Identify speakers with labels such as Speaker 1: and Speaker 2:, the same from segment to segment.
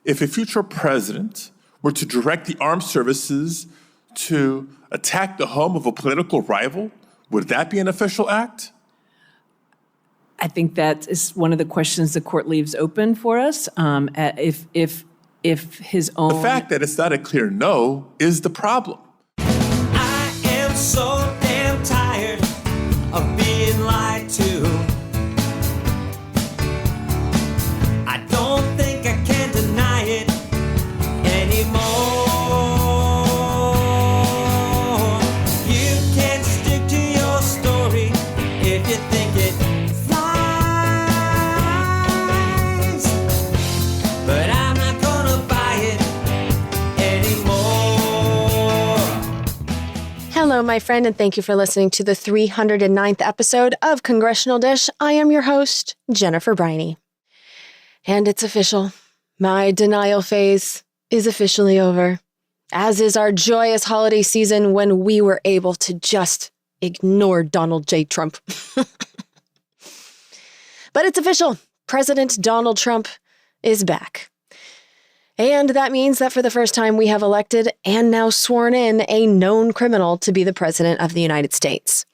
Speaker 1: If a future president were to direct the armed services to attack the home of a political rival, would that be an official act?
Speaker 2: I think that is one of the questions the court leaves open for us. If his own...
Speaker 1: The fact that it's not a clear no is the problem.
Speaker 3: I am so damn tired of being lied to. I don't think I can deny it anymore. You can't stick to your story if you think it flies. But I'm not gonna buy it anymore.
Speaker 4: Hello, my friend, and thank you for listening to the 309th episode of Congressional Dish. I am your host, Jennifer Briney. And it's official. My denial phase is officially over, as is our joyous holiday season when we were able to just ignore Donald J. Trump. But it's official. President Donald Trump is back. And that means that for the first time, we have elected and now sworn in a known criminal to be the president of the United States.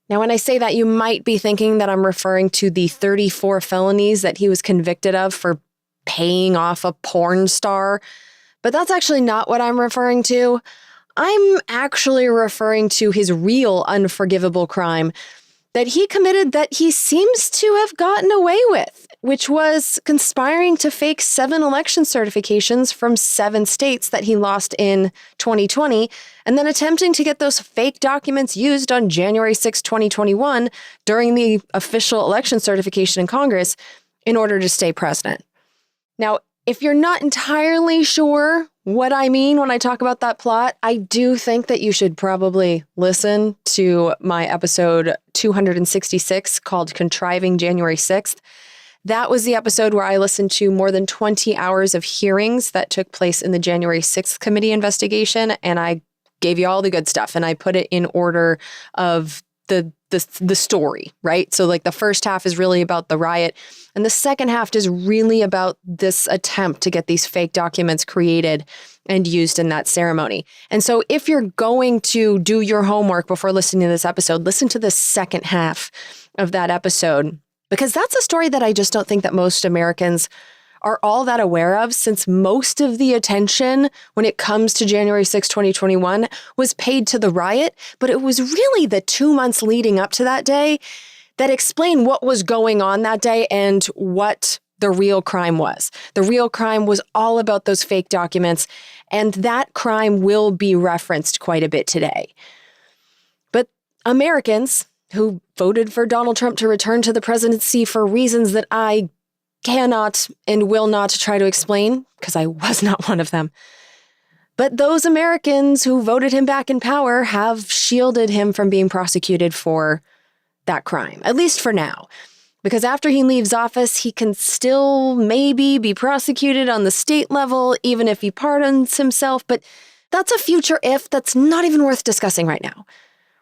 Speaker 4: Now, when I say that, you might be thinking that I'm referring to the 34 felonies that he was convicted of for paying off a porn star, but that's actually not what I'm referring to. I'm actually referring to his real unforgivable crime that he committed that he seems to have gotten away with, which was conspiring to fake 7 election certifications from 7 states that he lost in 2020, and then attempting to get those fake documents used on January 6, 2021 during the official election certification in Congress in order to stay president. Now, if you're not entirely sure what I mean when I talk about that plot, I do think that you should probably listen to my episode 266 called Contriving January 6th. That was the episode where I listened to more than 20 hours of hearings that took place in the January 6th committee investigation, and I gave you all the good stuff, and I put it in order of the story, right? So like the first half is really about the riot, and the second half is really about this attempt to get these fake documents created and used in that ceremony. And so if you're going to do your homework before listening to this episode, listen to the second half of that episode, because that's a story that I just don't think that most Americans are all that aware of, since most of the attention when it comes to January 6, 2021 was paid to the riot, but it was really the 2 months leading up to that day that explained what was going on that day and what the real crime was. The real crime was all about those fake documents, and that crime will be referenced quite a bit today. But Americans who voted for Donald Trump to return to the presidency for reasons that I cannot and will not try to explain, because I was not one of them. But those Americans who voted him back in power have shielded him from being prosecuted for that crime, at least for now. Because after he leaves office, he can still maybe be prosecuted on the state level, even if he pardons himself. But that's a future if that's not even worth discussing right now.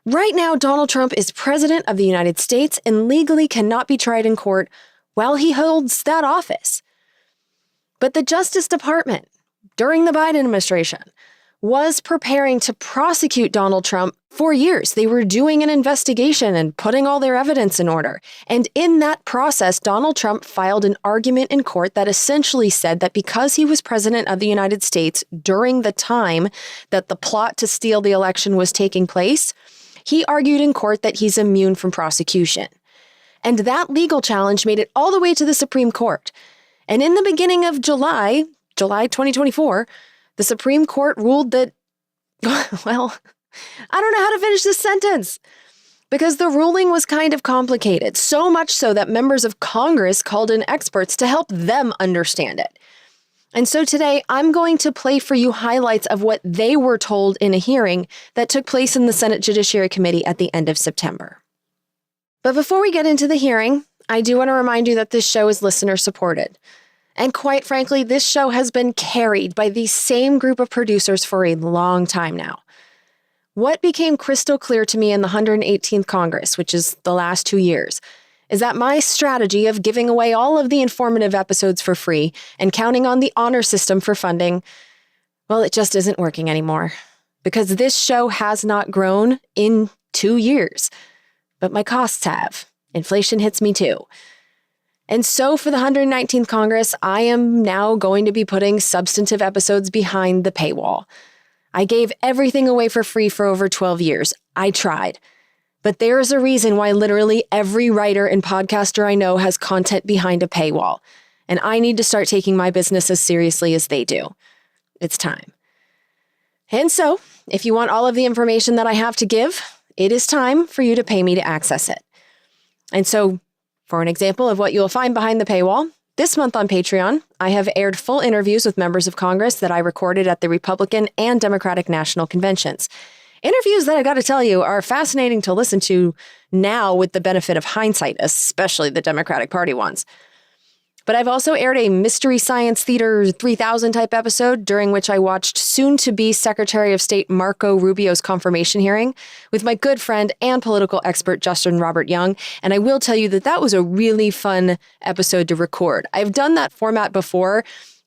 Speaker 4: Right now, Donald Trump is president of the United States and legally cannot be tried in court while he holds that office. But the Justice Department, during the Biden administration, was preparing to prosecute Donald Trump for years. They were doing an investigation and putting all their evidence in order. And in that process, Donald Trump filed an argument in court that essentially said that because he was president of the United States during the time that the plot to steal the election was taking place, he argued in court that he's immune from prosecution. And that legal challenge made it all the way to the Supreme Court. And in the beginning of July 2024, the Supreme Court ruled that, well, I don't know how to finish this sentence, because the ruling was kind of complicated, so much so that members of Congress called in experts to help them understand it. And so today, I'm going to play for you highlights of what they were told in a hearing that took place in the Senate Judiciary Committee at the end of September. But before we get into the hearing, I do want to remind you that this show is listener-supported. And quite frankly, this show has been carried by the same group of producers for a long time now. What became crystal clear to me in the 118th Congress, which is the last 2 years, is that my strategy of giving away all of the informative episodes for free and counting on the honor system for funding, well, it just isn't working anymore. Because this show has not grown in 2 years. But my costs have. Inflation hits me too. And so for the 119th Congress, I am now going to be putting substantive episodes behind the paywall. I gave everything away for free for over 12 years. I tried. But there is a reason why literally every writer and podcaster I know has content behind a paywall. And I need to start taking my business as seriously as they do. It's time. And so, if you want all of the information that I have to give, it is time for you to pay me to access it. And so, for an example of what you'll find behind the paywall, this month on Patreon, I have aired full interviews with members of Congress that I recorded at the Republican and Democratic National Conventions. Interviews that I got to tell you are fascinating to listen to now with the benefit of hindsight, especially the Democratic Party ones. But I've also aired a Mystery Science Theater 3000 type episode during which I watched soon-to-be Secretary of State Marco Rubio's confirmation hearing with my good friend and political expert Justin Robert Young, and I will tell you that that was a really fun episode to record. I've done that format before,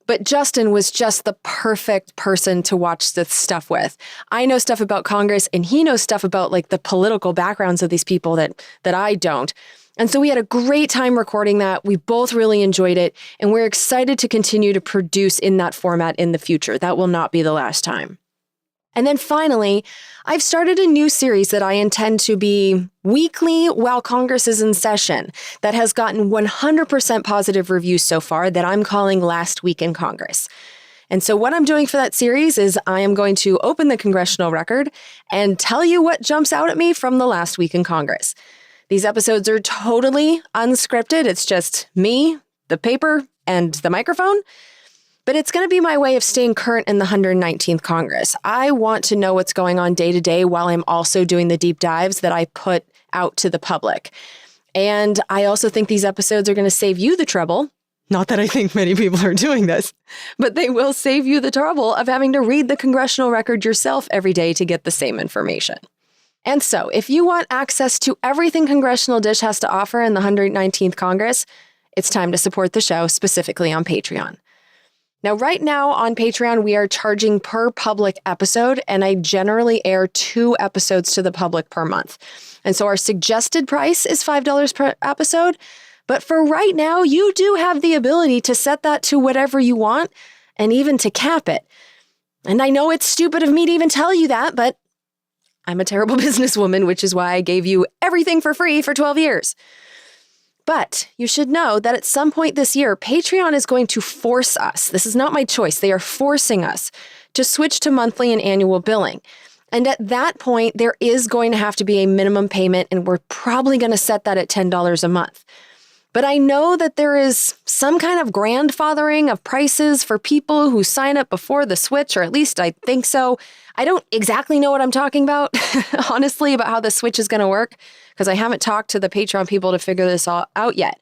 Speaker 4: but Justin was just the perfect person to watch this stuff with. I know stuff about Congress, and he knows stuff about like the political backgrounds of these people that I don't. And so we had a great time recording that. We both really enjoyed it, and we're excited to continue to produce in that format in the future. That will not be the last time. And then finally, I've started a new series that I intend to be weekly while Congress is in session that has gotten 100% positive reviews so far that I'm calling Last Week in Congress. And so what I'm doing for that series is I am going to open the Congressional record and tell you what jumps out at me from the last week in Congress. These episodes are totally unscripted. It's just me, the paper, and the microphone. But it's going to be my way of staying current in the 119th Congress. I want to know what's going on day to day while I'm also doing the deep dives that I put out to the public. And I also think these episodes are going to save you the trouble. Not that I think many people are doing this, but they will save you the trouble of having to read the Congressional record yourself every day to get the same information. And so, if you want access to everything Congressional Dish has to offer in the 119th Congress, it's time to support the show, specifically on Patreon. Now, right now on Patreon, we are charging per public episode, and I generally air 2 episodes to the public per month. And so our suggested price is $5 per episode, but for right now, you do have the ability to set that to whatever you want, and even to cap it. And I know it's stupid of me to even tell you that, but I'm a terrible businesswoman, which is why I gave you everything for free for 12 years. But you should know that at some point this year, Patreon is going to force us, this is not my choice, they are forcing us to switch to monthly and annual billing. And at that point, there is going to have to be a minimum payment, and we're probably going to set that at $10 a month. But I know that there is some kind of grandfathering of prices for people who sign up before the switch, or at least I think so. I don't exactly know what I'm talking about, honestly, about how the switch is going to work, because I haven't talked to the Patreon people to figure this all out yet.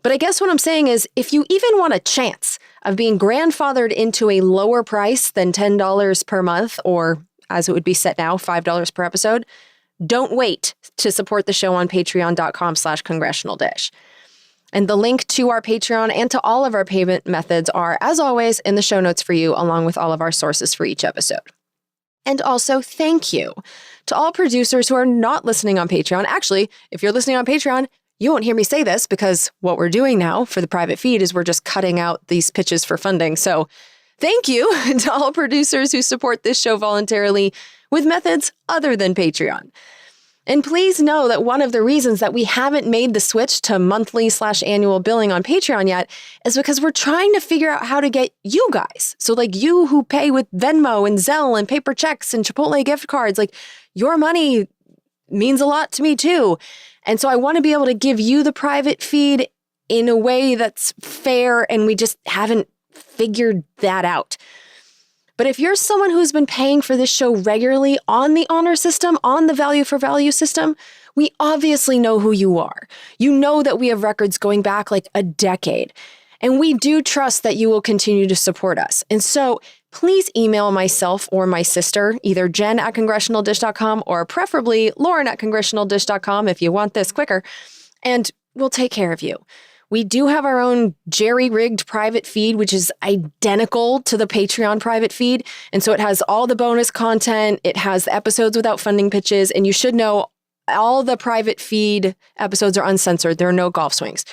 Speaker 4: But I guess what I'm saying is, if you even want a chance of being grandfathered into a lower price than $10 per month, or as it would be set now, $5 per episode, don't wait to support the show on patreon.com/congressionaldish. And the link to our Patreon and to all of our payment methods are, as always, in the show notes for you, along with all of our sources for each episode. And also, thank you to all producers who are not listening on Patreon. Actually, if you're listening on Patreon, you won't hear me say this, because what we're doing now for the private feed is we're just cutting out these pitches for funding. So thank you to all producers who support this show voluntarily with methods other than Patreon. And please know that one of the reasons that we haven't made the switch to monthly/annual billing on Patreon yet is because we're trying to figure out how to get you guys. So like you who pay with Venmo and Zelle and paper checks and Chipotle gift cards, like your money means a lot to me too. And so I want to be able to give you the private feed in a way that's fair, and we just haven't figured that out. But if you're someone who's been paying for this show regularly on the honor system, on the value for value system, we obviously know who you are. You know that we have records going back like a decade. And we do trust that you will continue to support us. And so please email myself or my sister, either jen@congressionaldish.com or preferably lauren@congressionaldish.com if you want this quicker. And we'll take care of you. We do have our own jerry-rigged private feed, which is identical to the Patreon private feed. And so it has all the bonus content. It has the episodes without funding pitches. And you should know all the private feed episodes are uncensored. There are no golf swings.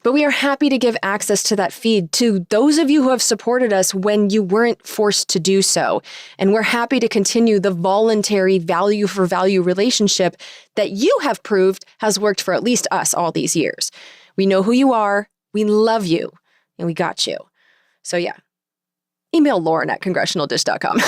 Speaker 4: But we are happy to give access to that feed to those of you who have supported us when you weren't forced to do so. And we're happy to continue the voluntary value for value relationship that you have proved has worked for at least us all these years. We know who you are, we love you, and we got you. So yeah, email Lauren at congressionaldish.com.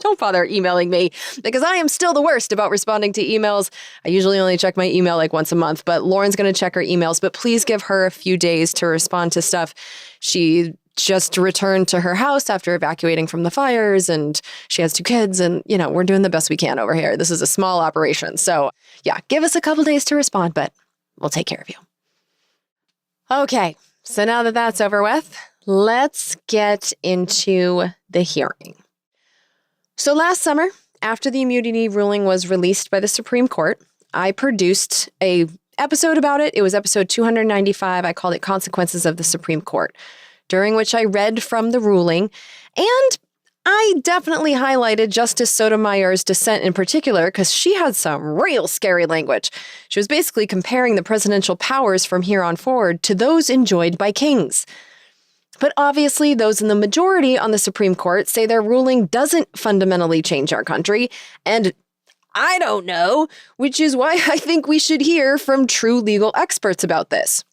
Speaker 4: Don't bother emailing me because I am still the worst about responding to emails. I usually only check my email like once a month, but Lauren's going to check her emails. But please give her a few days to respond to stuff. She just returned to her house after evacuating from the fires, and she has 2 kids, and, we're doing the best we can over here. This is a small operation. So yeah, give us a couple days to respond, but we'll take care of you. Okay, so now that that's over with, let's get into the hearing. So last summer, after the immunity ruling was released by the Supreme Court, I produced an episode about it. It was episode 295. I called it Consequences of the Supreme Court, during which I read from the ruling, and I definitely highlighted Justice Sotomayor's dissent in particular because she had some real scary language. She was basically comparing the presidential powers from here on forward to those enjoyed by kings. But obviously, those in the majority on the Supreme Court say their ruling doesn't fundamentally change our country, and I don't know, which is why I think we should hear from true legal experts about this.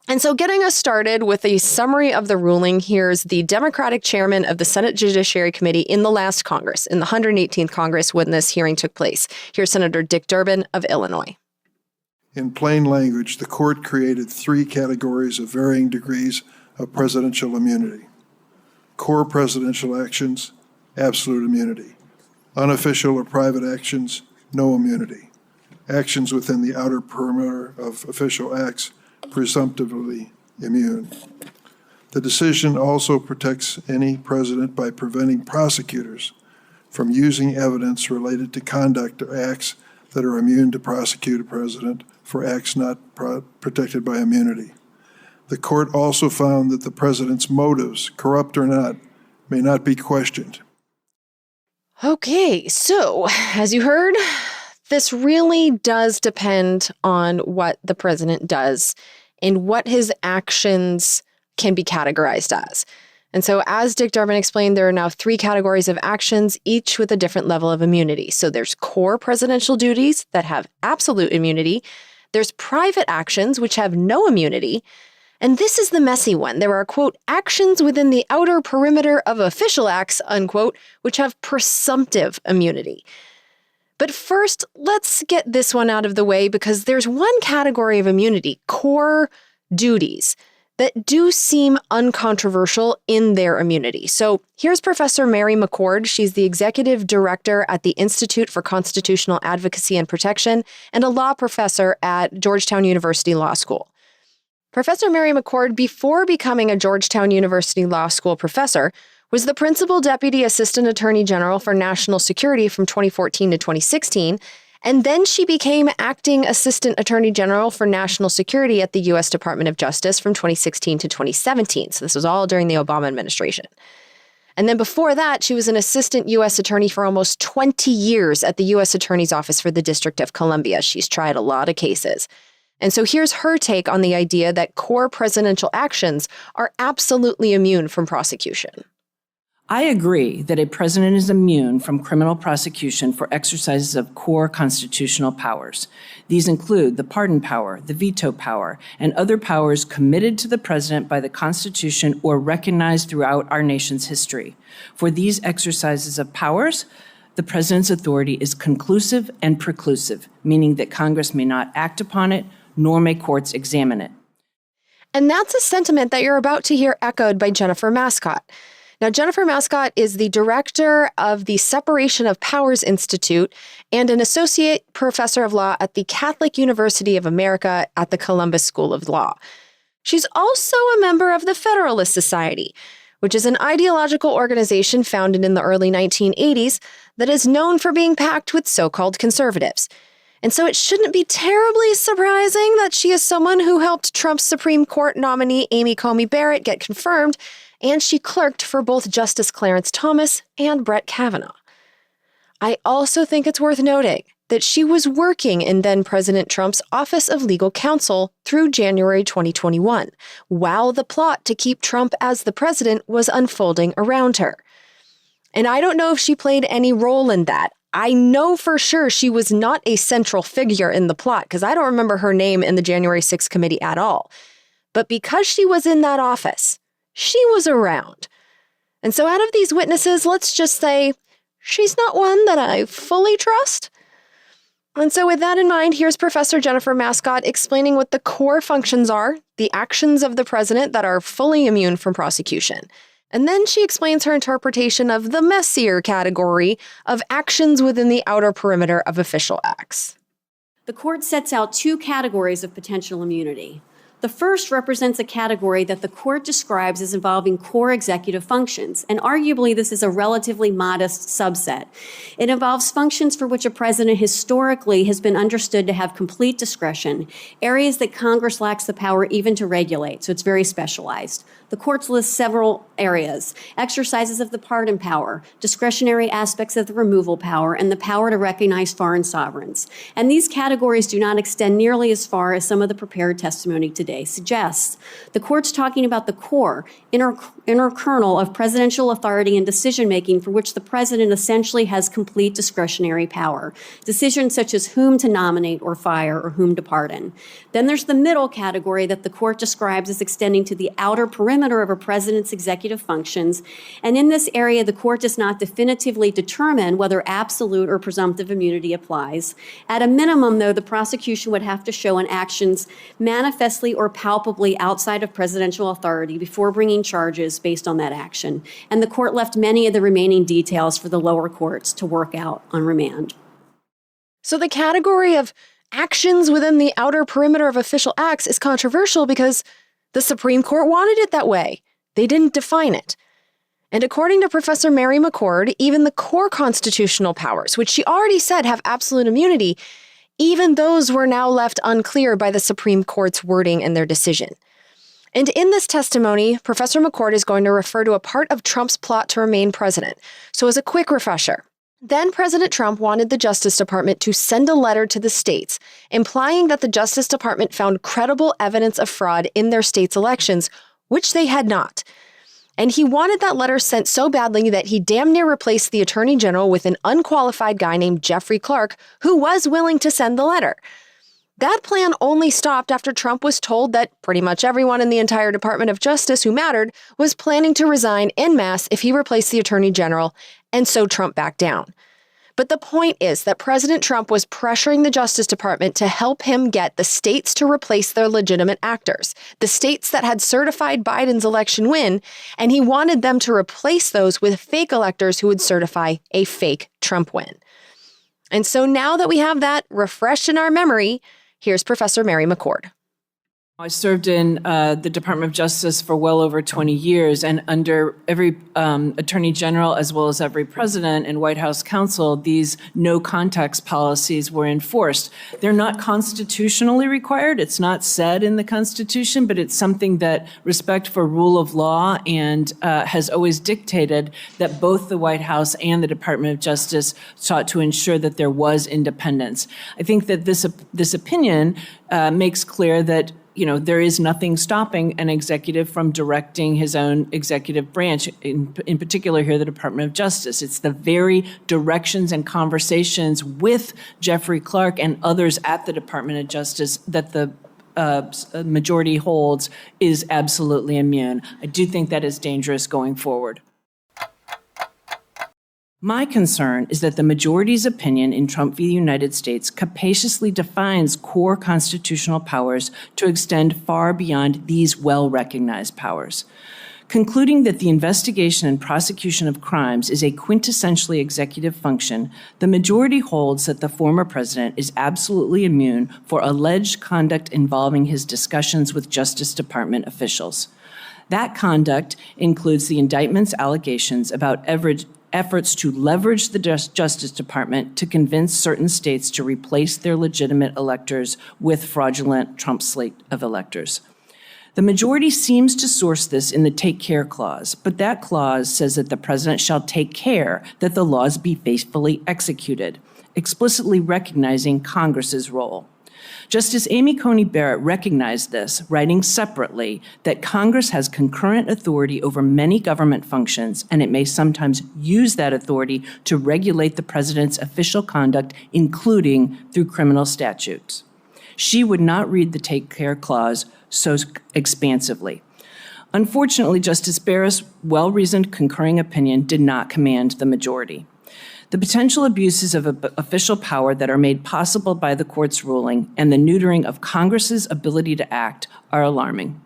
Speaker 4: And so getting us started with a summary of the ruling, here's the Democratic chairman of the Senate Judiciary Committee in the last Congress, in the 118th Congress when this hearing took place. Here's Senator Dick Durbin of Illinois.
Speaker 5: In plain language, the court created 3 categories of varying degrees of presidential immunity. Core presidential actions, absolute immunity. Unofficial or private actions, no immunity. Actions within the outer perimeter of official acts, presumptively immune. The decision also protects any president by preventing prosecutors from using evidence related to conduct or acts that are immune to prosecute a president for acts not protected by immunity. The court also found that the president's motives, corrupt or not, may not be questioned.
Speaker 4: Okay, so as you heard, this really does depend on what the president does and what his actions can be categorized as. And so as Dick Durbin explained, there are now 3 categories of actions, each with a different level of immunity. So there's core presidential duties that have absolute immunity. There's private actions, which have no immunity. And this is the messy one. There are, quote, actions within the outer perimeter of official acts, unquote, which have presumptive immunity. But first, let's get this one out of the way because there's one category of immunity, core duties, that do seem uncontroversial in their immunity. So here's Professor Mary McCord. She's the executive director at the Institute for Constitutional Advocacy and Protection and a law professor at Georgetown University Law School. Professor Mary McCord, before becoming a Georgetown University Law School professor, was the Principal Deputy Assistant Attorney General for National Security from 2014 to 2016, and then she became Acting Assistant Attorney General for National Security at the U.S. Department of Justice from 2016 to 2017. So this was all during the Obama administration. And then before that, she was an Assistant U.S. Attorney for almost 20 years at the U.S. Attorney's Office for the District of Columbia. She's tried a lot of cases. And so here's her take on the idea that core presidential actions are absolutely immune from prosecution.
Speaker 2: I agree that a president is immune from criminal prosecution for exercises of core constitutional powers. These include the pardon power, the veto power, and other powers committed to the president by the Constitution or recognized throughout our nation's history. For these exercises of powers, the president's authority is conclusive and preclusive, meaning that Congress may not act upon it, nor may courts examine it.
Speaker 4: And that's a sentiment that you're about to hear echoed by Jennifer Mascott. Now, Jennifer Mascott is the director of the Separation of Powers Institute and an associate professor of law at the Catholic University of America at the Columbus School of Law. She's also a member of the Federalist Society, which is an ideological organization founded in the early 1980s that is known for being packed with so-called conservatives. And so it shouldn't be terribly surprising that she is someone who helped Trump's Supreme Court nominee Amy Coney Barrett get confirmed, and she clerked for both Justice Clarence Thomas and Brett Kavanaugh. I also think it's worth noting that she was working in then-President Trump's Office of Legal Counsel through January 2021, while the plot to keep Trump as the president was unfolding around her. And I don't know if she played any role in that. I know for sure she was not a central figure in the plot, because I don't remember her name in the January 6th committee at all. But because she was in that office, she was around. And so out of these witnesses, let's just say she's not one that I fully trust. And so with that in mind, here's Professor Jennifer Mascott explaining what the core functions are, the actions of the president that are fully immune from prosecution. And then she explains her interpretation of the messier category of actions within the outer perimeter of official acts.
Speaker 6: The court sets out two categories of potential immunity. The first represents a category that the court describes as involving core executive functions, and arguably this is a relatively modest subset. It involves functions for which a president historically has been understood to have complete discretion, areas that Congress lacks the power even to regulate, so it's very specialized. The courts list several areas: exercises of the pardon power, discretionary aspects of the removal power, and the power to recognize foreign sovereigns. And these categories do not extend nearly as far as some of the prepared testimony today suggests. The court's talking about the core, inner kernel of presidential authority and decision-making for which the president essentially has complete discretionary power. Decisions such as whom to nominate or fire or whom to pardon. Then there's the middle category that the court describes as extending to the outer perimeter of a president's executive functions. And in this area, the court does not definitively determine whether absolute or presumptive immunity applies. At a minimum, though, the prosecution would have to show an actions manifestly or palpably outside of presidential authority before bringing charges based on that action. And the court left many of the remaining details for the lower courts to work out on remand.
Speaker 4: So the category of actions within the outer perimeter of official acts is controversial because the Supreme Court wanted it that way. They didn't define it. And according to Professor Mary McCord, even the core constitutional powers, which she already said have absolute immunity, even those were now left unclear by the Supreme Court's wording in their decision. And in this testimony, Professor McCord is going to refer to a part of Trump's plot to remain president. So as a quick refresher, then President Trump wanted the Justice Department to send a letter to the states, implying that the Justice Department found credible evidence of fraud in their states' elections, which they had not. And he wanted that letter sent so badly that he damn near replaced the Attorney General with an unqualified guy named Jeffrey Clark, who was willing to send the letter. That plan only stopped after Trump was told that pretty much everyone in the entire Department of Justice who mattered was planning to resign en masse if he replaced the Attorney General, and so Trump backed down. But the point is that President Trump was pressuring the Justice Department to help him get the states to replace their legitimate actors, the states that had certified Biden's election win, and he wanted them to replace those with fake electors who would certify a fake Trump win. And so now that we have that refreshed in our memory, here's Professor Mary McCord.
Speaker 2: I served in the Department of Justice for well over 20 years, and under every Attorney General, as well as every president and White House counsel, these no context policies were enforced. They're not constitutionally required. It's not said in the Constitution, but it's something that respect for rule of law and has always dictated that both the White House and the Department of Justice sought to ensure that there was independence. I think that this opinion makes clear that there is nothing stopping an executive from directing his own executive branch, in particular here, the Department of Justice. It's the very directions and conversations with Jeffrey Clark and others at the Department of Justice that the majority holds is absolutely immune. I do think that is dangerous going forward. My concern is that the majority's opinion in Trump v. United States capaciously defines core constitutional powers to extend far beyond these well-recognized powers. Concluding that the investigation and prosecution of crimes is a quintessentially executive function, the majority holds that the former president is absolutely immune for alleged conduct involving his discussions with Justice Department officials. That conduct includes the indictment's allegations about efforts to leverage the Justice Department to convince certain states to replace their legitimate electors with fraudulent Trump slate of electors. The majority seems to source this in the Take Care Clause, but that clause says that the president shall take care that the laws be faithfully executed, explicitly recognizing Congress's role. Justice Amy Coney Barrett recognized this, writing separately that Congress has concurrent authority over many government functions, and it may sometimes use that authority to regulate the president's official conduct, including through criminal statutes. She would not read the Take Care Clause so expansively. Unfortunately, Justice Barrett's well-reasoned concurring opinion did not command the majority. The potential abuses of official power that are made possible by the court's ruling and the neutering of Congress's ability to act are alarming.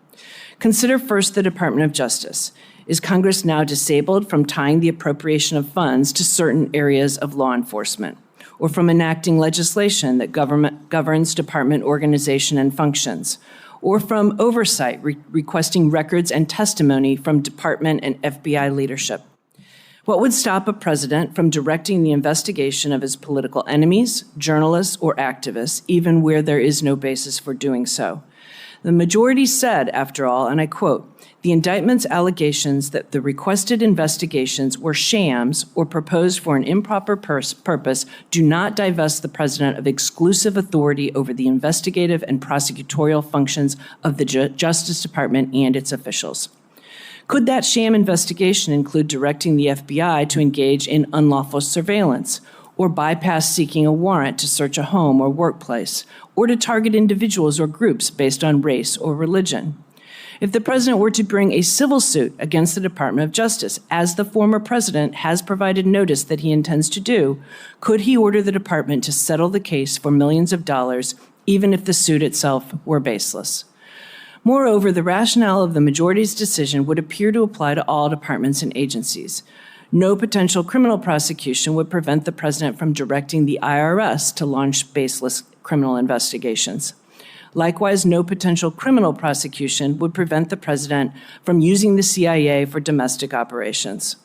Speaker 2: Consider first the Department of Justice. Is Congress now disabled from tying the appropriation of funds to certain areas of law enforcement, or from enacting legislation that governs department organization and functions, or from oversight requesting records and testimony from department and FBI leadership? What would stop a president from directing the investigation of his political enemies, journalists, or activists, even where there is no basis for doing so? The majority said, after all, and I quote, "The indictment's allegations that the requested investigations were shams or proposed for an improper purpose do not divest the president of exclusive authority over the investigative and prosecutorial functions of the Justice Department and its officials." Could that sham investigation include directing the FBI to engage in unlawful surveillance, or bypass seeking a warrant to search a home or workplace, or to target individuals or groups based on race or religion? If the president were to bring a civil suit against the Department of Justice, as the former president has provided notice that he intends to do, could he order the department to settle the case for millions of dollars, even if the suit itself were baseless? Moreover, the rationale of the majority's decision would appear to apply to all departments and agencies. No potential criminal prosecution would prevent the president from directing the IRS to launch baseless criminal investigations. Likewise, no potential criminal prosecution would prevent the president from using the CIA for domestic operations.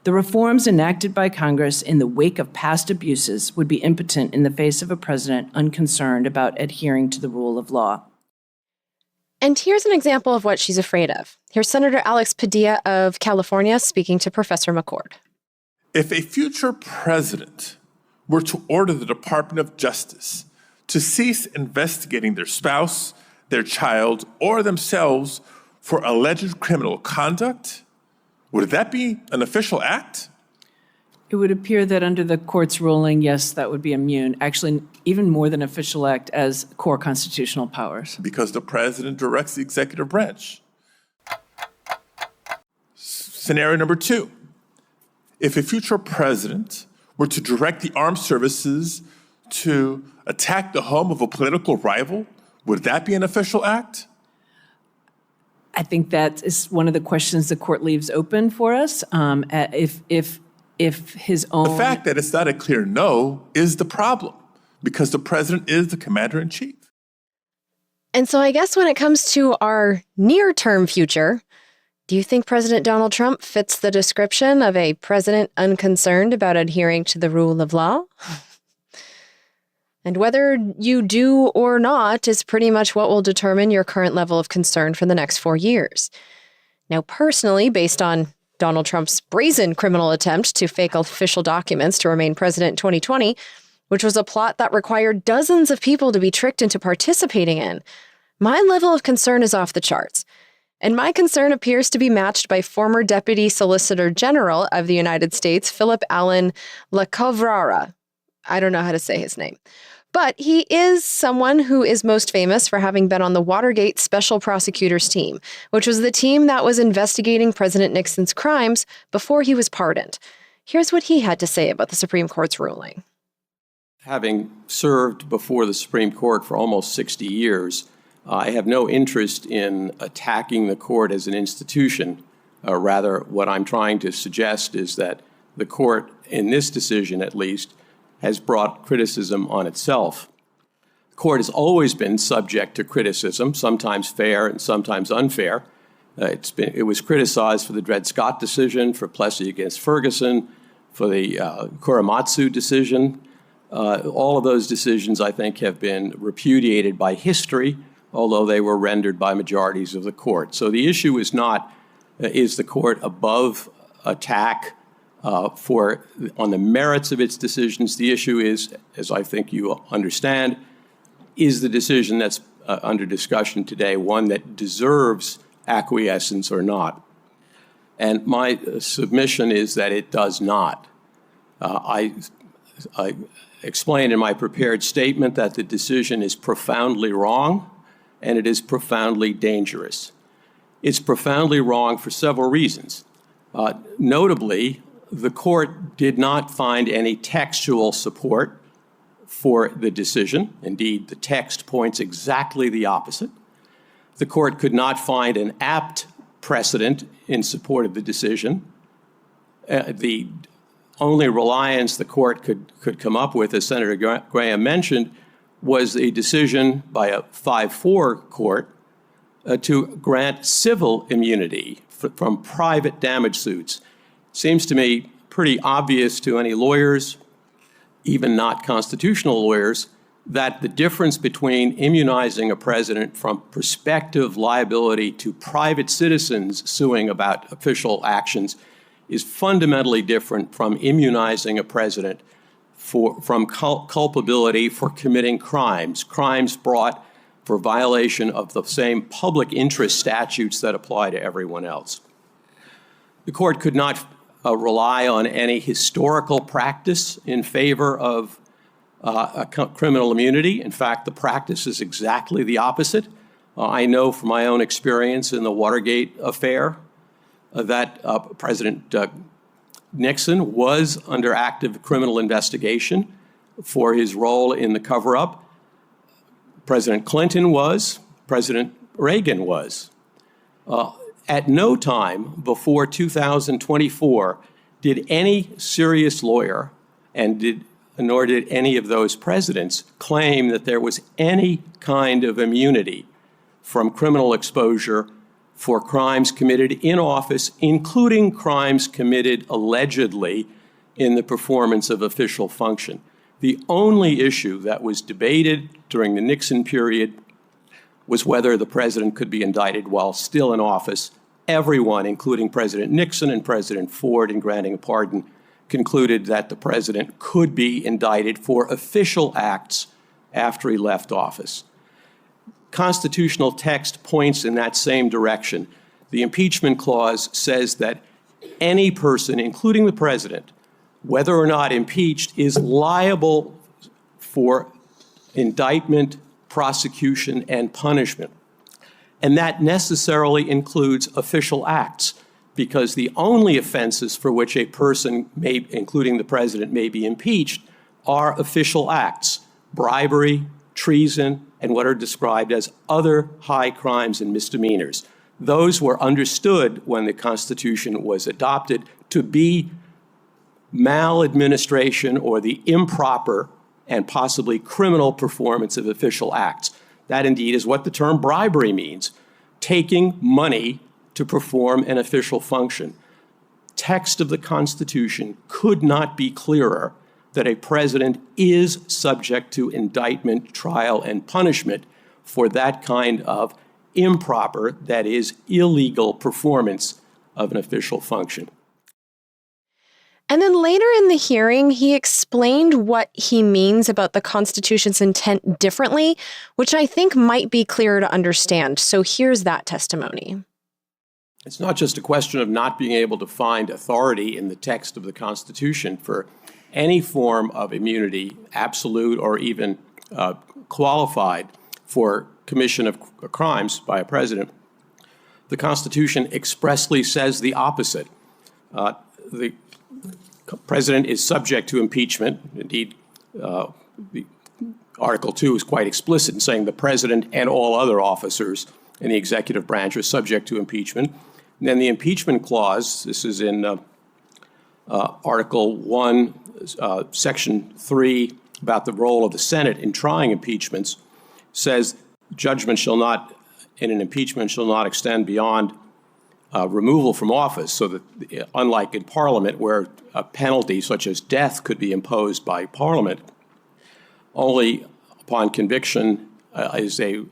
Speaker 2: The reforms enacted by Congress in the wake of past abuses would be impotent in the face of a president unconcerned about adhering to the rule of law.
Speaker 4: And here's an example of what she's afraid of. Here's Senator Alex Padilla of California speaking to Professor McCord.
Speaker 1: If a future president were to order the Department of Justice to cease investigating their spouse, their child, or themselves for alleged criminal conduct, would that be an official act?
Speaker 2: It would appear that under the court's ruling, yes, that would be immune. Actually, even more than official act as core constitutional powers.
Speaker 1: Because the president directs the executive branch. Scenario number 2. If a future president were to direct the armed services to attack the home of a political rival, would that be an official act?
Speaker 2: I think that is one of the questions the court leaves open for us. If his own...
Speaker 1: The fact that it's not a clear no is the problem, because the president is the commander-in-chief.
Speaker 4: And so I guess when it comes to our near-term future, do you think President Donald Trump fits the description of a president unconcerned about adhering to the rule of law? And whether you do or not is pretty much what will determine your current level of concern for the next 4 years. Now, personally, based on Donald Trump's brazen criminal attempt to fake official documents to remain president in 2020, which was a plot that required dozens of people to be tricked into participating in, my level of concern is off the charts. And my concern appears to be matched by former Deputy Solicitor General of the United States, Philip Allen LaCovrara. I don't know how to say his name. But he is someone who is most famous for having been on the Watergate Special Prosecutors Team, which was the team that was investigating President Nixon's crimes before he was pardoned. Here's what he had to say about the Supreme Court's ruling.
Speaker 7: Having served before the Supreme Court for almost 60 years, I have no interest in attacking the court as an institution. Rather, what I'm trying to suggest is that the court, in this decision at least, has brought criticism on itself. The court has always been subject to criticism, sometimes fair and sometimes unfair. It was criticized for the Dred Scott decision, for Plessy against Ferguson, for the Korematsu decision. All of those decisions, I think, have been repudiated by history, although they were rendered by majorities of the court. So the issue is not, is the court above attack on the merits of its decisions? The issue is, as I think you understand, is the decision that's under discussion today one that deserves acquiescence or not? And my submission is that it does not. I explained in my prepared statement that the decision is profoundly wrong and it is profoundly dangerous. It's profoundly wrong for several reasons. Notably, the court did not find any textual support for the decision. Indeed, the text points exactly the opposite. The court could not find an apt precedent in support of the decision. The only reliance the court could come up with, as Senator Graham mentioned, was a decision by a 5-4 court to grant civil immunity from private damage suits. Seems to me pretty obvious to any lawyers, even not constitutional lawyers, that the difference between immunizing a president from prospective liability to private citizens suing about official actions is fundamentally different from immunizing a president from culpability for committing crimes brought for violation of the same public interest statutes that apply to everyone else. The court could not rely on any historical practice in favor of criminal immunity. In fact, the practice is exactly the opposite. I know from my own experience in the Watergate affair that President Nixon was under active criminal investigation for his role in the cover-up. President Clinton was, President Reagan was. At no time before 2024 did any serious lawyer, nor did any of those presidents, claim that there was any kind of immunity from criminal exposure for crimes committed in office, including crimes committed allegedly in the performance of official function. The only issue that was debated during the Nixon period was whether the president could be indicted while still in office. Everyone, including President Nixon and President Ford, in granting a pardon, concluded that the president could be indicted for official acts after he left office. Constitutional text points in that same direction. The impeachment clause says that any person, including the president, whether or not impeached, is liable for indictment, prosecution, and punishment. And that necessarily includes official acts, because the only offenses for which a person, including the president, may be impeached are official acts: bribery, treason, and what are described as other high crimes and misdemeanors. Those were understood when the Constitution was adopted to be maladministration or the improper and possibly criminal performance of official acts. That indeed is what the term bribery means: taking money to perform an official function. Text of the Constitution could not be clearer that a president is subject to indictment, trial, and punishment for that kind of improper, that is, illegal performance of an official function.
Speaker 4: And then later in the hearing, he explained what he means about the Constitution's intent differently, which I think might be clearer to understand. So here's that testimony.
Speaker 7: It's not just a question of not being able to find authority in the text of the Constitution for any form of immunity, absolute or even qualified, for commission of crimes by a president. The Constitution expressly says the opposite. The president is subject to impeachment. Indeed, Article 2 is quite explicit in saying the president and all other officers in the executive branch are subject to impeachment. And then the impeachment clause, this is in Article 1, Section 3, about the role of the Senate in trying impeachments, says judgment in an impeachment shall not extend beyond removal from office, so that unlike in Parliament, where a penalty such as death could be imposed by Parliament, only upon conviction is a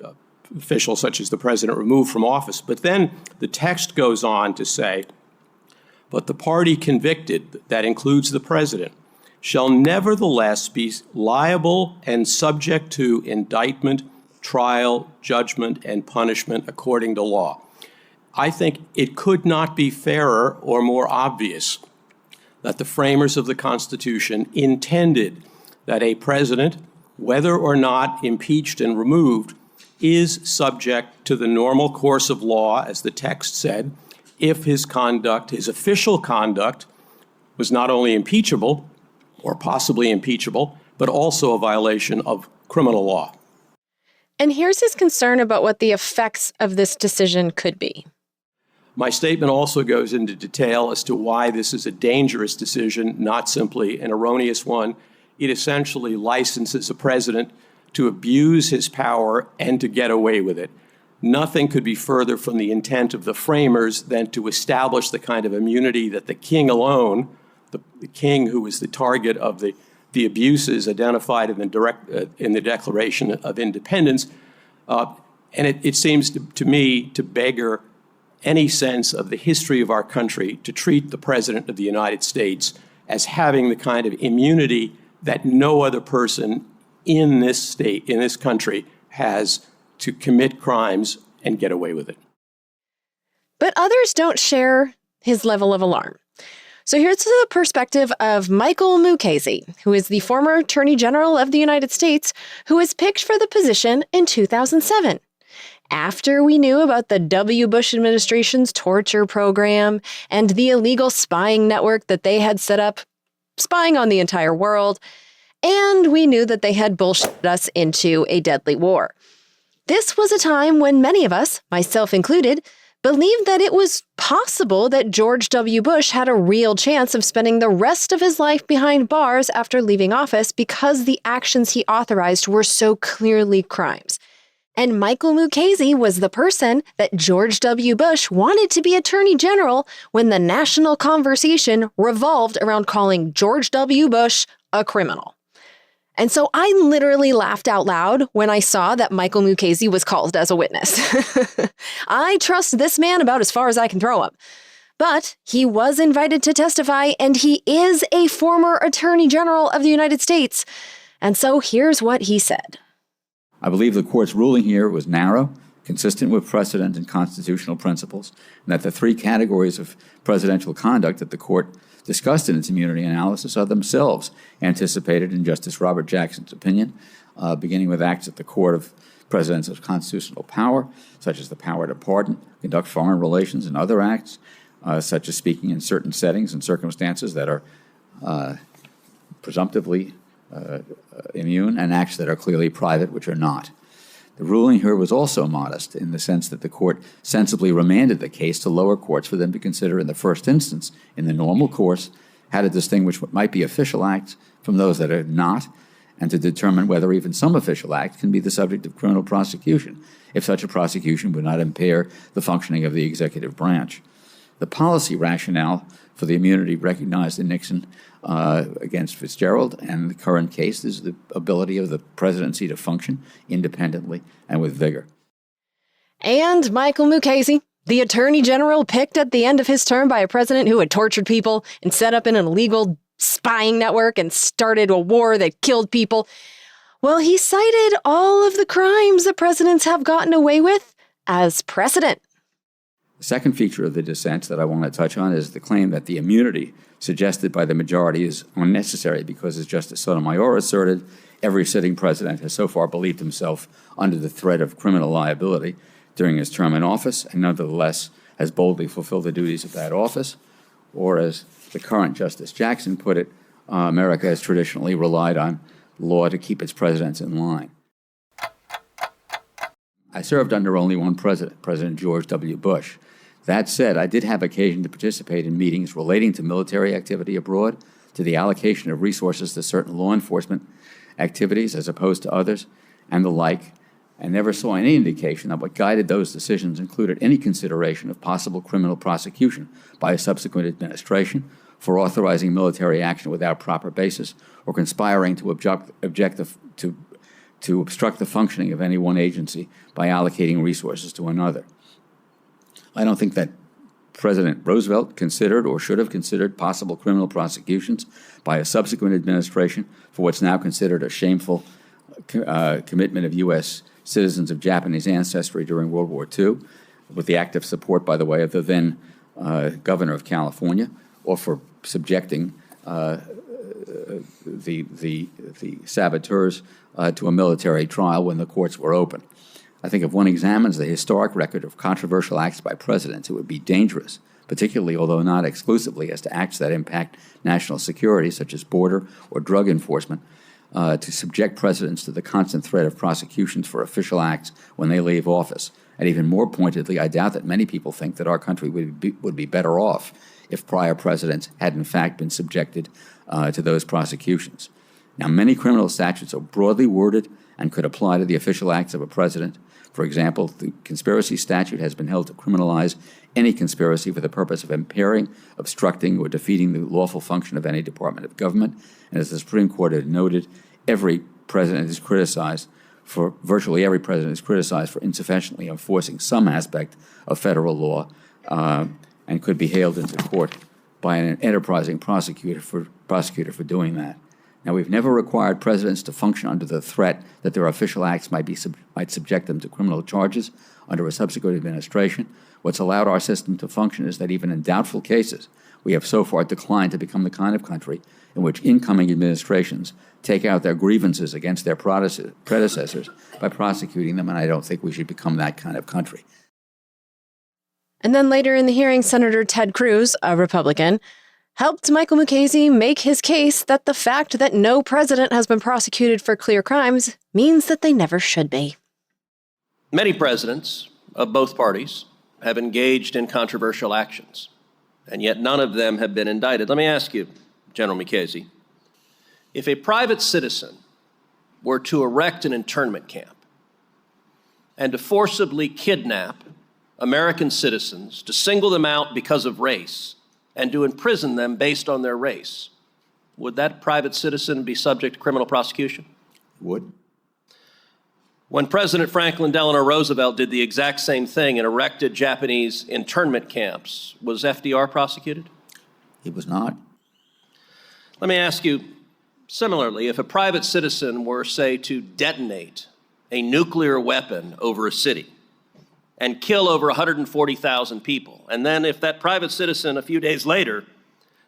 Speaker 7: official such as the president removed from office. But then the text goes on to say, but the party convicted, that includes the president, shall nevertheless be liable and subject to indictment, trial, judgment, and punishment according to law. I think it could not be fairer or more obvious that the framers of the Constitution intended that a president, whether or not impeached and removed, is subject to the normal course of law, as the text said, if his conduct, his official conduct, was not only impeachable or possibly impeachable, but also a violation of criminal law.
Speaker 4: And here's his concern about what the effects of this decision could be.
Speaker 7: My statement also goes into detail as to why this is a dangerous decision, not simply an erroneous one. It essentially licenses a president to abuse his power and to get away with it. Nothing could be further from the intent of the framers than to establish the kind of immunity that the king alone, the king who was the target of the abuses identified in the Declaration of Independence, and it seems to me to beggar any sense of the history of our country to treat the President of the United States as having the kind of immunity that no other person in this state, in this country, has to commit crimes and get away with it.
Speaker 4: But others don't share his level of alarm. So here's the perspective of Michael Mukasey, who is the former Attorney General of the United States, who was picked for the position in 2007. After we knew about the W. Bush administration's torture program and the illegal spying network that they had set up, spying on the entire world, and we knew that they had bullshitted us into a deadly war. This was a time when many of us, myself included, believed that it was possible that George W. Bush had a real chance of spending the rest of his life behind bars after leaving office because the actions he authorized were so clearly crimes. And Michael Mukasey was the person that George W. Bush wanted to be Attorney General when the national conversation revolved around calling George W. Bush a criminal. And so I literally laughed out loud when I saw that Michael Mukasey was called as a witness. I trust this man about as far as I can throw him. But he was invited to testify, and he is a former Attorney General of the United States. And so here's what he said.
Speaker 8: I believe the court's ruling here was narrow, consistent with precedent and constitutional principles, and that the three categories of presidential conduct that the court discussed in its immunity analysis are themselves anticipated in Justice Robert Jackson's opinion, beginning with acts at the court of president's constitutional power, such as the power to pardon, conduct foreign relations, and other acts, such as speaking in certain settings and circumstances that are presumptively immune, and acts that are clearly private, which are not. The ruling here was also modest in the sense that the court sensibly remanded the case to lower courts for them to consider in the first instance, in the normal course, how to distinguish what might be official acts from those that are not, and to determine whether even some official act can be the subject of criminal prosecution, if such a prosecution would not impair the functioning of the executive branch. The policy rationale for the immunity recognized in Nixon against Fitzgerald and the current case is the ability of the presidency to function independently and with vigor.
Speaker 4: And Michael Mukasey, the Attorney General picked at the end of his term by a president who had tortured people and set up an illegal spying network and started a war that killed people. Well, he cited all of the crimes that presidents have gotten away with as precedent.
Speaker 8: The second feature of the dissent that I want to touch on is the claim that the immunity suggested by the majority is unnecessary because, as Justice Sotomayor asserted, every sitting president has so far believed himself under the threat of criminal liability during his term in office and nevertheless has boldly fulfilled the duties of that office. Or, as the current Justice Jackson put it, America has traditionally relied on law to keep its presidents in line. I served under only one president, President George W. Bush. That said, I did have occasion to participate in meetings relating to military activity abroad, to the allocation of resources to certain law enforcement activities as opposed to others, and the like. and never saw any indication that what guided those decisions included any consideration of possible criminal prosecution by a subsequent administration for authorizing military action without proper basis or conspiring to obstruct the functioning of any one agency by allocating resources to another. I don't think that President Roosevelt considered or should have considered possible criminal prosecutions by a subsequent administration for what's now considered a shameful commitment of U.S. citizens of Japanese ancestry during World War II, with the active support, by the way, of the then governor of California, or for subjecting the saboteurs to a military trial when the courts were open. I think if one examines the historic record of controversial acts by presidents, it would be dangerous, particularly, although not exclusively, as to acts that impact national security, such as border or drug enforcement, to subject presidents to the constant threat of prosecutions for official acts when they leave office. And even more pointedly, I doubt that many people think that our country would be better off if prior presidents had in fact been subjected to those prosecutions. Now, many criminal statutes are broadly worded and could apply to the official acts of a president. For example, the conspiracy statute has been held to criminalize any conspiracy for the purpose of impairing, obstructing, or defeating the lawful function of any department of government. And as the Supreme Court has noted, virtually every president is criticized for insufficiently enforcing some aspect of federal law and could be hailed into court by an enterprising prosecutor for doing that. Now, we've never required presidents to function under the threat that their official acts might subject them to criminal charges under a subsequent administration. What's allowed our system to function is that even in doubtful cases, we have so far declined to become the kind of country in which incoming administrations take out their grievances against their predecessors by prosecuting them, and I don't think we should become that kind of country.
Speaker 4: And then later in the hearing, Senator Ted Cruz, a Republican, helped Michael Mukasey make his case that the fact that no president has been prosecuted for clear crimes means that they never should be.
Speaker 9: Many presidents of both parties have engaged in controversial actions, and yet none of them have been indicted. Let me ask you, General Mukasey, if a private citizen were to erect an internment camp and to forcibly kidnap American citizens, to single them out because of race, and to imprison them based on their race, would that private citizen be subject to criminal prosecution?
Speaker 8: Would.
Speaker 9: When President Franklin Delano Roosevelt did the exact same thing and erected Japanese internment camps, was FDR prosecuted?
Speaker 8: He was not.
Speaker 9: Let me ask you, similarly, if a private citizen were, say, to detonate a nuclear weapon over a city and kill over 140,000 people, and then if that private citizen a few days later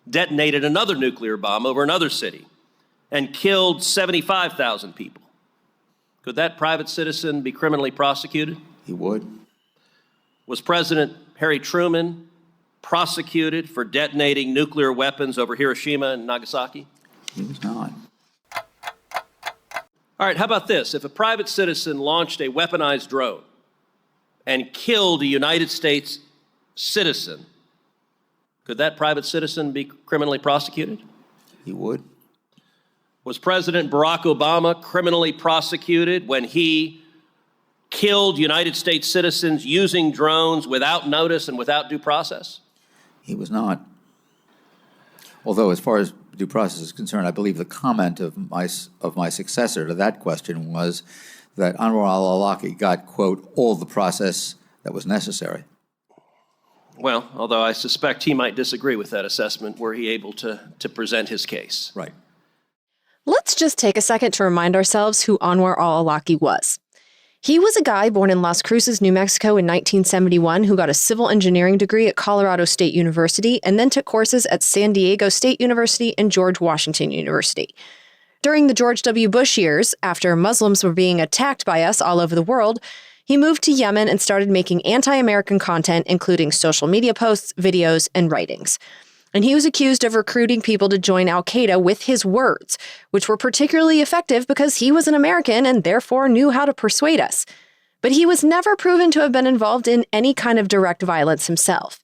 Speaker 9: detonated another nuclear bomb over another city and killed 75,000 people, could that private citizen be criminally prosecuted?
Speaker 8: He would.
Speaker 9: Was President Harry Truman prosecuted for detonating nuclear weapons over Hiroshima and Nagasaki?
Speaker 8: He was not.
Speaker 9: All right, how about this? If a private citizen launched a weaponized drone and killed a United States citizen, could that private citizen be criminally prosecuted?
Speaker 8: He would.
Speaker 9: Was President Barack Obama criminally prosecuted when he killed United States citizens using drones without notice and without due process?
Speaker 8: He was not. Although, as far as due process is concerned, I believe the comment of my successor to that question was that Anwar al-Awlaki got, quote, all the process that was necessary.
Speaker 9: Well, although I suspect he might disagree with that assessment, were he able to present his case.
Speaker 8: Right.
Speaker 4: Let's just take a second to remind ourselves who Anwar al-Awlaki was. He was a guy born in Las Cruces, New Mexico in 1971 who got a civil engineering degree at Colorado State University and then took courses at San Diego State University and George Washington University. During the George W. Bush years, after Muslims were being attacked by us all over the world, he moved to Yemen and started making anti-American content, including social media posts, videos, and writings. And he was accused of recruiting people to join al-Qaeda with his words, which were particularly effective because he was an American and therefore knew how to persuade us. But he was never proven to have been involved in any kind of direct violence himself.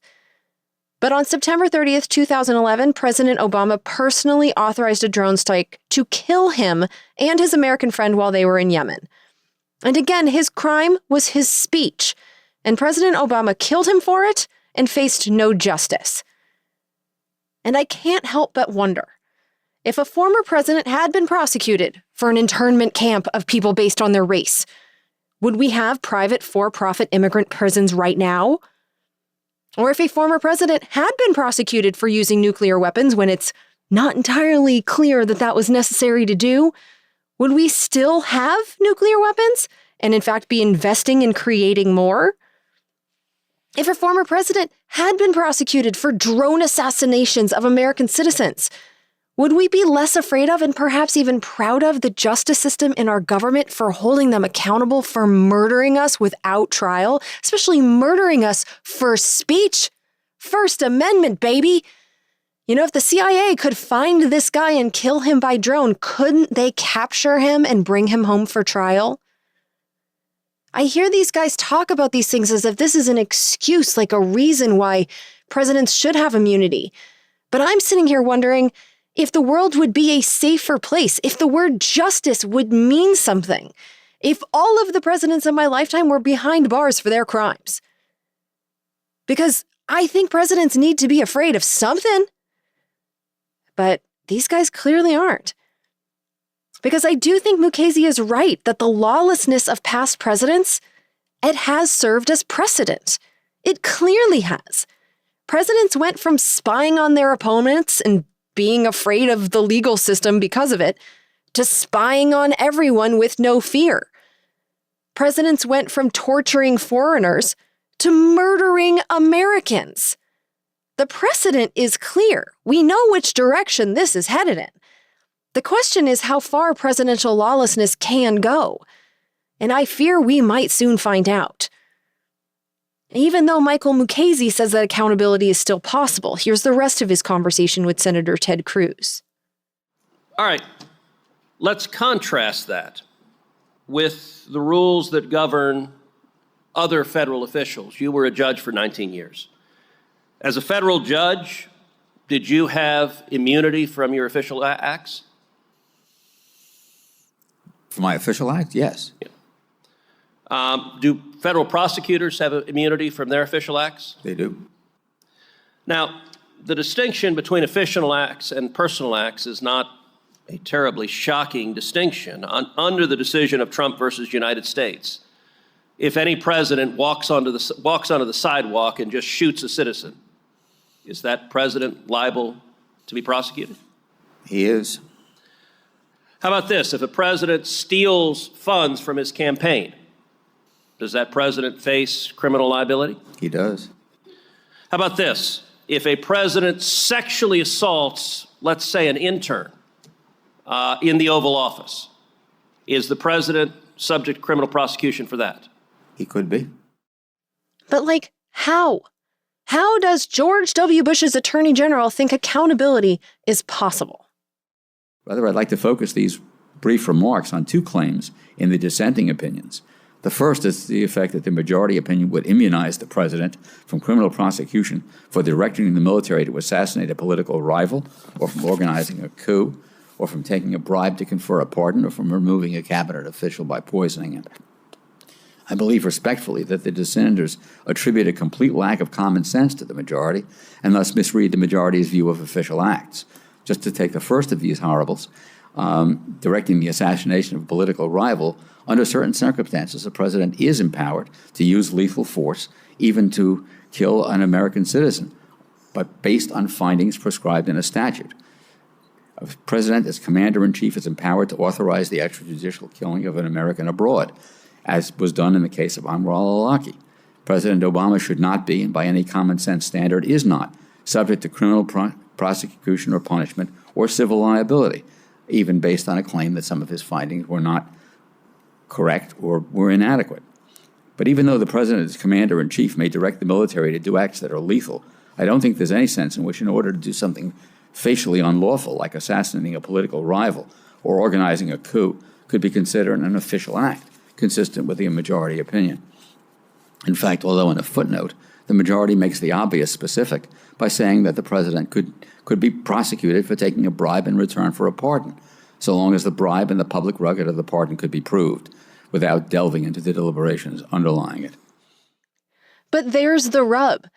Speaker 4: But on September 30th, 2011, President Obama personally authorized a drone strike to kill him and his American friend while they were in Yemen. And again, his crime was his speech, and President Obama killed him for it and faced no justice. And I can't help but wonder, if a former president had been prosecuted for an internment camp of people based on their race, would we have private for-profit immigrant prisons right now? Or if a former president had been prosecuted for using nuclear weapons when it's not entirely clear that that was necessary to do, would we still have nuclear weapons and in fact be investing in creating more? If a former president had been prosecuted for drone assassinations of American citizens, would we be less afraid of and perhaps even proud of the justice system in our government for holding them accountable for murdering us without trial, especially murdering us for speech? First Amendment, baby! You know, if the CIA could find this guy and kill him by drone, couldn't they capture him and bring him home for trial? I hear these guys talk about these things as if this is an excuse, like a reason why presidents should have immunity. But I'm sitting here wondering if the world would be a safer place, if the word justice would mean something, if all of the presidents in my lifetime were behind bars for their crimes. Because I think presidents need to be afraid of something. But these guys clearly aren't. Because I do think Mukasey is right that the lawlessness of past presidents, it has served as precedent. It clearly has. Presidents went from spying on their opponents and being afraid of the legal system because of it, to spying on everyone with no fear. Presidents went from torturing foreigners to murdering Americans. The precedent is clear. We know which direction this is headed in. The question is how far presidential lawlessness can go, and I fear we might soon find out. Even though Michael Mukasey says that accountability is still possible, here's the rest of his conversation with Senator Ted Cruz.
Speaker 9: All right, let's contrast that with the rules that govern other federal officials. You were a judge for 19 years. As a federal judge, did you have immunity from your official acts?
Speaker 8: For my official act, yes.
Speaker 9: Yeah. Do federal prosecutors have immunity from their official acts?
Speaker 8: They do.
Speaker 9: Now, the distinction between official acts and personal acts is not a terribly shocking distinction. Under the decision of Trump versus United States, if any president walks onto the sidewalk and just shoots a citizen, is that president liable to be prosecuted?
Speaker 8: He is.
Speaker 9: How about this? If a president steals funds from his campaign, does that president face criminal liability?
Speaker 8: He does.
Speaker 9: How about this? If a president sexually assaults, let's say, an intern in the Oval Office, is the president subject to criminal prosecution for that?
Speaker 8: He could be.
Speaker 4: But, how? How does George W. Bush's Attorney General think accountability is possible?
Speaker 8: Rather, I'd like to focus these brief remarks on two claims in the dissenting opinions. The first is the effect that the majority opinion would immunize the president from criminal prosecution for directing the military to assassinate a political rival, or from organizing a coup, or from taking a bribe to confer a pardon, or from removing a cabinet official by poisoning him. I believe respectfully that the dissenters attribute a complete lack of common sense to the majority and thus misread the majority's view of official acts. Just to take the first of these horribles, directing the assassination of a political rival, under certain circumstances, the president is empowered to use lethal force, even to kill an American citizen, but based on findings prescribed in a statute. A president, as commander-in-chief, is empowered to authorize the extrajudicial killing of an American abroad, as was done in the case of Anwar al-Awlaki. President Obama should not be, and by any common sense standard is not, subject to criminal prosecution or punishment or civil liability, even based on a claim that some of his findings were not correct or were inadequate. But even though the president as commander-in-chief may direct the military to do acts that are lethal, I don't think there's any sense in which, in order to do something facially unlawful, like assassinating a political rival or organizing a coup, could be considered an official act, consistent with the majority opinion. In fact, although in a footnote, the majority makes the obvious specific by saying that the president could be prosecuted for taking a bribe in return for a pardon, so long as the bribe and the public record of the pardon could be proved. without delving into the deliberations underlying it.
Speaker 4: But there's the rub.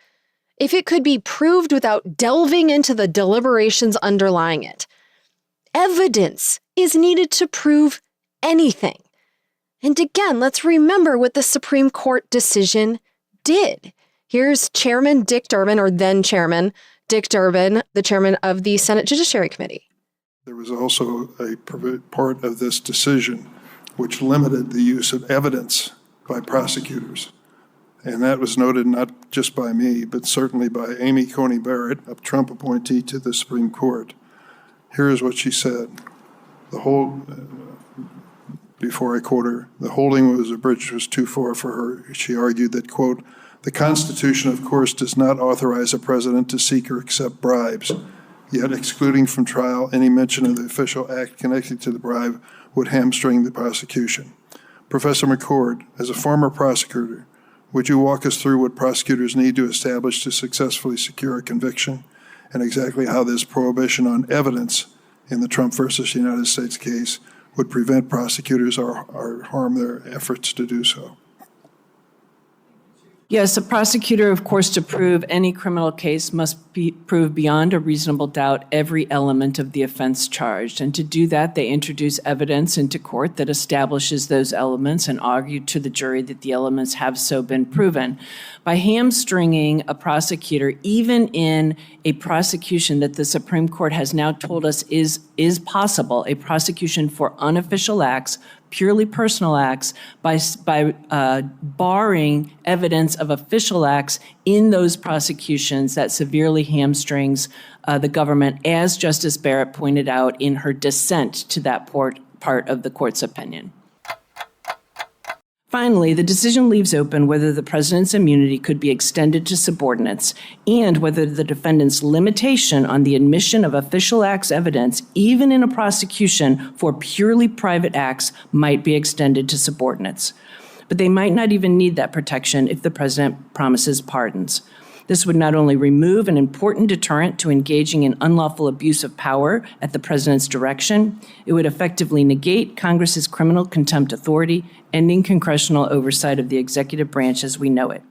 Speaker 4: If it could be proved without delving into the deliberations underlying it, evidence is needed to prove anything. And again, let's remember what the Supreme Court decision did. Here's Chairman Dick Durbin, or then Chairman Dick Durbin, the chairman of the Senate Judiciary Committee.
Speaker 5: There was also a part of this decision which limited the use of evidence by prosecutors. And that was noted not just by me, but certainly by Amy Coney Barrett, a Trump appointee to the Supreme Court. Here is what she said. Before I quote her, the holding was a bridge was too far for her. She argued that, quote, the Constitution, of course, does not authorize a president to seek or accept bribes, yet excluding from trial any mention of the official act connected to the bribe would hamstring the prosecution. Professor McCord, as a former prosecutor, would you walk us through what prosecutors need to establish to successfully secure a conviction, and exactly how this prohibition on evidence in the Trump versus United States case would prevent prosecutors or harm their efforts to do so?
Speaker 2: Yes, a prosecutor, of course, to prove any criminal case must prove beyond a reasonable doubt every element of the offense charged. And to do that, they introduce evidence into court that establishes those elements and argue to the jury that the elements have so been proven. By hamstringing a prosecutor, even in a prosecution that the Supreme Court has now told us is possible, a prosecution for unofficial acts, purely personal acts, by barring evidence of official acts in those prosecutions, that severely hamstrings the government, as Justice Barrett pointed out in her dissent to that part of the court's opinion. Finally, the decision leaves open whether the president's immunity could be extended to subordinates and whether the defendant's limitation on the admission of official acts evidence, even in a prosecution for purely private acts, might be extended to subordinates. But they might not even need that protection if the president promises pardons. This would not only remove an important deterrent to engaging in unlawful abuse of power at the president's direction, it would effectively negate Congress's criminal contempt authority, ending congressional oversight of the executive branch as we know it.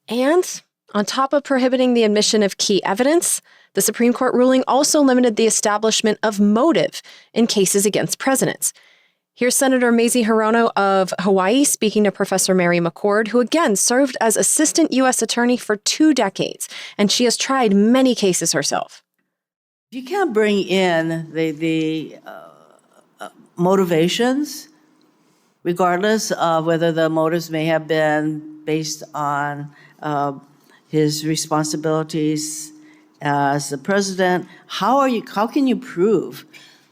Speaker 4: And on top of prohibiting the admission of key evidence, the Supreme Court ruling also limited the establishment of motive in cases against presidents. Here's Senator Mazie Hirono of Hawaii speaking to Professor Mary McCord, who again served as assistant U.S. attorney for 2 decades, and she has tried many cases herself.
Speaker 10: You can't bring in the motivations, regardless of whether the motives may have been based on his responsibilities as the president. How can you prove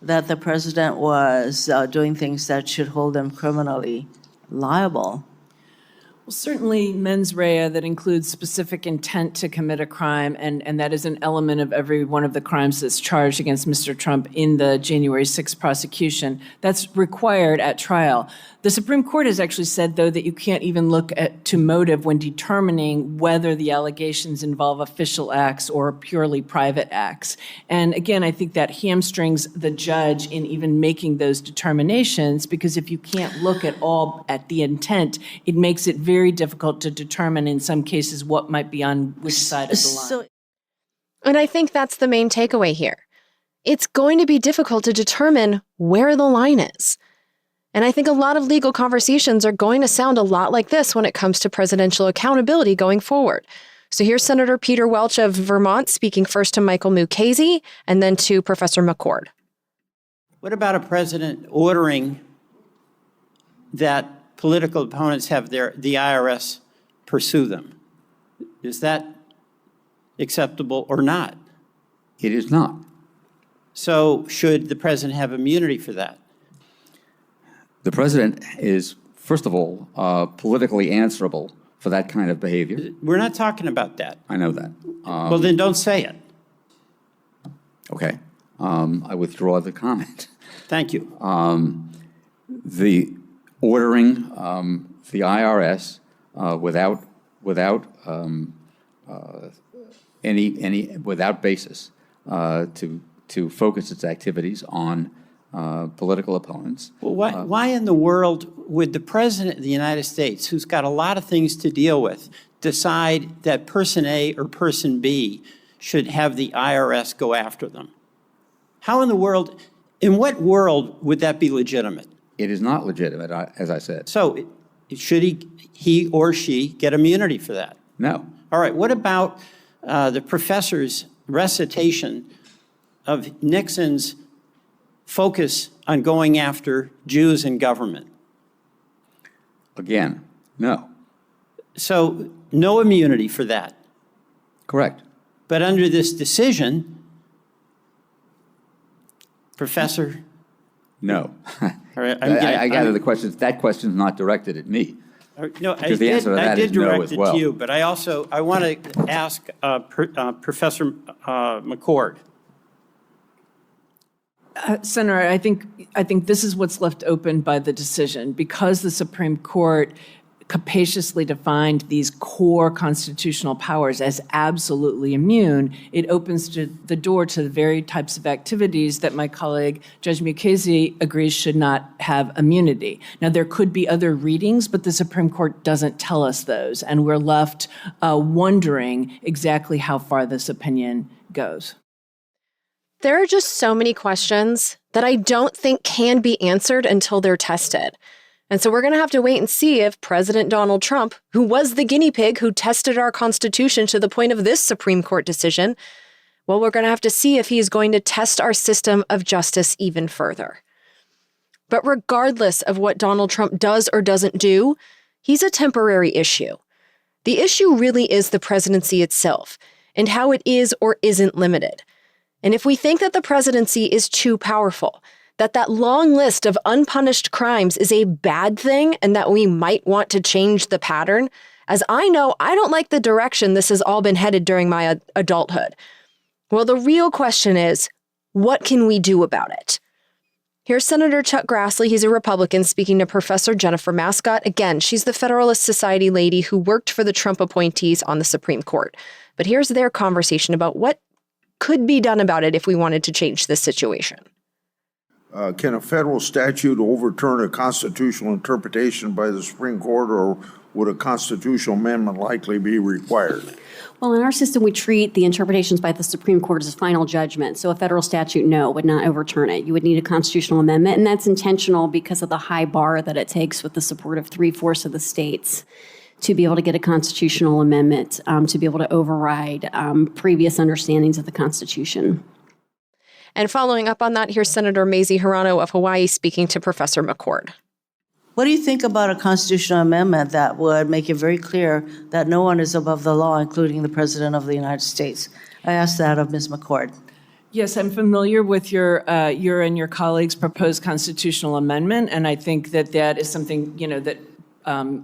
Speaker 10: that the president was doing things that should hold him criminally liable?
Speaker 2: Well, certainly mens rea that includes specific intent to commit a crime, and that is an element of every one of the crimes that's charged against Mr. Trump in the January 6th prosecution. That's required at trial. The Supreme Court has actually said, though, that you can't even look to motive when determining whether the allegations involve official acts or purely private acts. And again, I think that hamstrings the judge in even making those determinations, because if you can't look at the intent, it makes it very difficult to determine in some cases what might be on which side of the line.
Speaker 4: And I think that's the main takeaway here. It's going to be difficult to determine where the line is. And I think a lot of legal conversations are going to sound a lot like this when it comes to presidential accountability going forward. So here's Senator Peter Welch of Vermont speaking first to Michael Mukasey and then to Professor McCord.
Speaker 11: What about a president ordering that political opponents have the IRS pursue them? Is that acceptable or not?
Speaker 8: It is not.
Speaker 11: So should the president have immunity for that?
Speaker 8: The president is, first of all, politically answerable for that kind of behavior.
Speaker 11: We're not talking about that.
Speaker 8: I know that.
Speaker 11: Well, then don't say it.
Speaker 8: Okay. I withdraw the comment.
Speaker 11: Thank you.
Speaker 8: The ordering the IRS without basis to focus its activities on political opponents.
Speaker 11: Well, why in the world would the President of the United States, who's got a lot of things to deal with, decide that person A or person B should have the IRS go after them? How in the world, in what world would that be legitimate?
Speaker 8: It is not legitimate, as I said.
Speaker 11: So should he or she get immunity for that?
Speaker 8: No.
Speaker 11: All right, what about the professor's recitation of Nixon's focus on going after Jews in government?
Speaker 8: Again, no.
Speaker 11: So no immunity for that.
Speaker 8: Correct.
Speaker 11: But under this decision, Professor?
Speaker 8: No.
Speaker 11: All right,
Speaker 8: I gather that question is not directed at me.
Speaker 11: No, I did direct it to you, but I want to ask Professor McCord.
Speaker 2: Senator, I think this is what's left open by the decision. Because the Supreme Court capaciously defined these core constitutional powers as absolutely immune, it opens the door to the very types of activities that my colleague, Judge Mukasey, agrees should not have immunity. Now, there could be other readings, but the Supreme Court doesn't tell us those, and we're left wondering exactly how far this opinion goes.
Speaker 4: There are just so many questions that I don't think can be answered until they're tested. And so we're going to have to wait and see if President Donald Trump, who was the guinea pig who tested our Constitution to the point of this Supreme Court decision, well, we're going to have to see if he's going to test our system of justice even further. But regardless of what Donald Trump does or doesn't do, he's a temporary issue. The issue really is the presidency itself and how it is or isn't limited. And if we think that the presidency is too powerful, that long list of unpunished crimes is a bad thing and that we might want to change the pattern, as I know I don't like the direction this has all been headed during my adulthood. Well, the real question is, what can we do about it? Here's Senator Chuck Grassley. He's a Republican speaking to Professor Jennifer Mascott. Again, she's the Federalist Society lady who worked for the Trump appointees on the Supreme Court. But here's their conversation about what could be done about it if we wanted to change this situation.
Speaker 12: Can a federal statute overturn a constitutional interpretation by the Supreme Court, or would a constitutional amendment likely be required?
Speaker 6: Well, in our system, we treat the interpretations by the Supreme Court as a final judgment. So a federal statute, no, would not overturn it. You would need a constitutional amendment, and that's intentional because of the high bar that it takes with the support of 3/4 of the states to be able to get a constitutional amendment, to be able to override previous understandings of the Constitution.
Speaker 4: And following up on that, here's Senator Mazie Hirono of Hawaii speaking to Professor McCord.
Speaker 10: What do you think about a constitutional amendment that would make it very clear that no one is above the law, including the President of the United States? I asked that of Ms. McCord.
Speaker 2: Yes, I'm familiar with your and your colleagues' proposed constitutional amendment, and I think that is something, that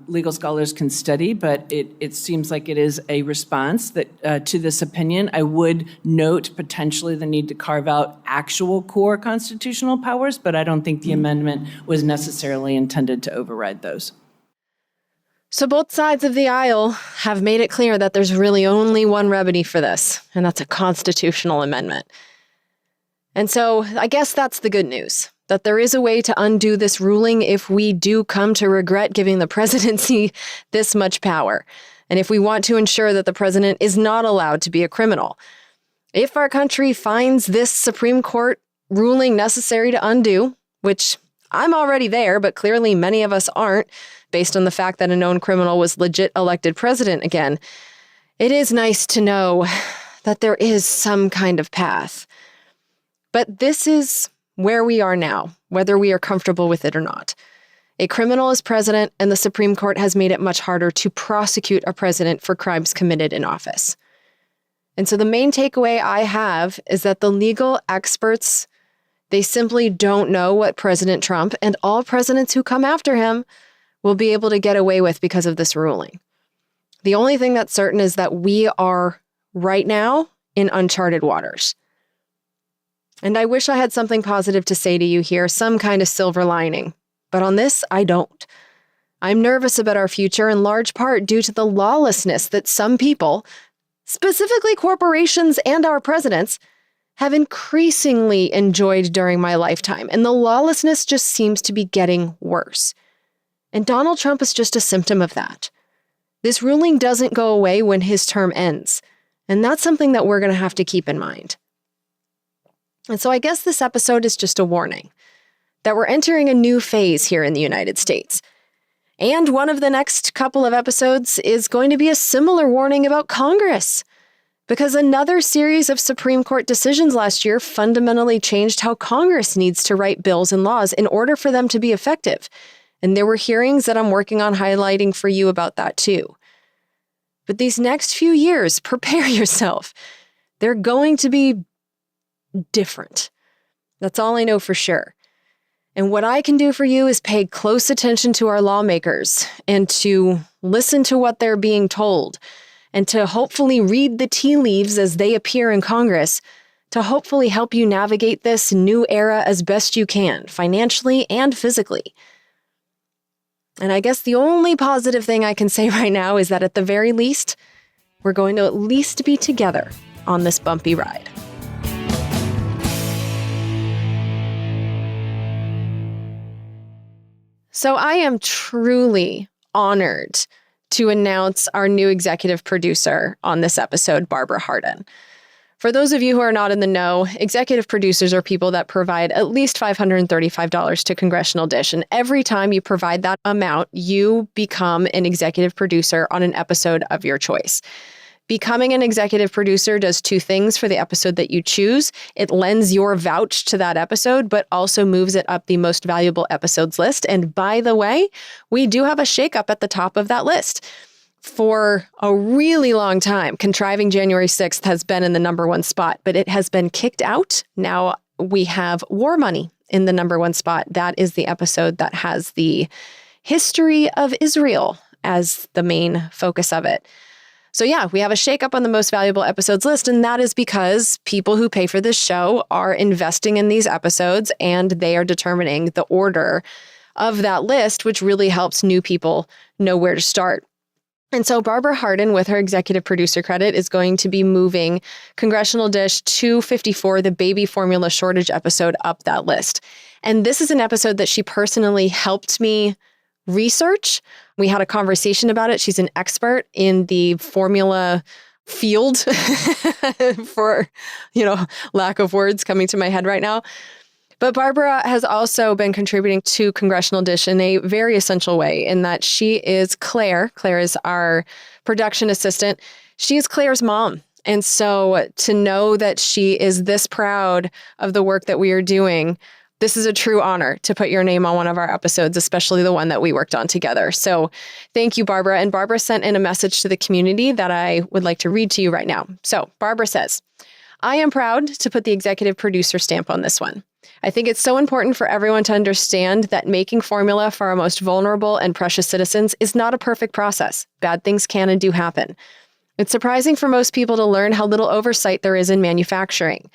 Speaker 2: legal scholars can study, but it seems like it is a response that to this opinion. I would note potentially the need to carve out actual core constitutional powers, but I don't think the amendment was necessarily intended to override those.
Speaker 4: So both sides of the aisle have made it clear that there's really only one remedy for this, and that's a constitutional amendment. And so I guess that's the good news, that there is a way to undo this ruling if we do come to regret giving the presidency this much power, and if we want to ensure that the president is not allowed to be a criminal. If our country finds this Supreme Court ruling necessary to undo, which I'm already there, but clearly many of us aren't, based on the fact that a known criminal was legit elected president again, it is nice to know that there is some kind of path. But this is where we are now, whether we are comfortable with it or not. A criminal is president, and the Supreme Court has made it much harder to prosecute a president for crimes committed in office. And so the main takeaway I have is that the legal experts, they simply don't know what President Trump and all presidents who come after him will be able to get away with because of this ruling. The only thing that's certain is that we are right now in uncharted waters. And I wish I had something positive to say to you here, some kind of silver lining. But on this, I don't. I'm nervous about our future in large part due to the lawlessness that some people, specifically corporations and our presidents, have increasingly enjoyed during my lifetime, and the lawlessness just seems to be getting worse. And Donald Trump is just a symptom of that. This ruling doesn't go away when his term ends, and that's something that we're going to have to keep in mind. And so I guess this episode is just a warning that we're entering a new phase here in the United States. And one of the next couple of episodes is going to be a similar warning about Congress, because another series of Supreme Court decisions last year fundamentally changed how Congress needs to write bills and laws in order for them to be effective. And there were hearings that I'm working on highlighting for you about that too. But these next few years, prepare yourself. They're going to be different. That's all I know for sure. And what I can do for you is pay close attention to our lawmakers and to listen to what they're being told and to hopefully read the tea leaves as they appear in Congress to hopefully help you navigate this new era as best you can, financially and physically. And I guess the only positive thing I can say right now is that at the very least, we're going to at least be together on this bumpy ride. So I am truly honored to announce our new executive producer on this episode, Barbara Hardin. For those of you who are not in the know, executive producers are people that provide at least $535 to Congressional Dish. And every time you provide that amount, you become an executive producer on an episode of your choice. Becoming an executive producer does two things for the episode that you choose. It lends your vouch to that episode, but also moves it up the most valuable episodes list. And by the way, we do have a shakeup at the top of that list. For a really long time, Contriving January 6th has been in the number one spot, but it has been kicked out. Now we have War Money in the number one spot. That is the episode that has the history of Israel as the main focus of it. So yeah, we have a shakeup on the most valuable episodes list, and that is because people who pay for this show are investing in these episodes and they are determining the order of that list, which really helps new people know where to start. And so Barbara Hardin, with her executive producer credit, is going to be moving Congressional Dish 254, the baby formula shortage episode, up that list. And this is an episode that she personally helped me research. We had a conversation about it. She's an expert in the formula field for, lack of words coming to my head right now. But Barbara has also been contributing to Congressional Dish in a very essential way in that she is Claire. Claire is our production assistant. She is Claire's mom. And so to know that she is this proud of the work that we are doing, this is a true honor to put your name on one of our episodes, especially the one that we worked on together. So thank you, Barbara. And Barbara sent in a message to the community that I would like to read to you right now. So Barbara says, I am proud to put the executive producer stamp on this one. I think it's so important for everyone to understand that making formula for our most vulnerable and precious citizens is not a perfect process. Bad things can and do happen. It's surprising for most people to learn how little oversight there is in manufacturing.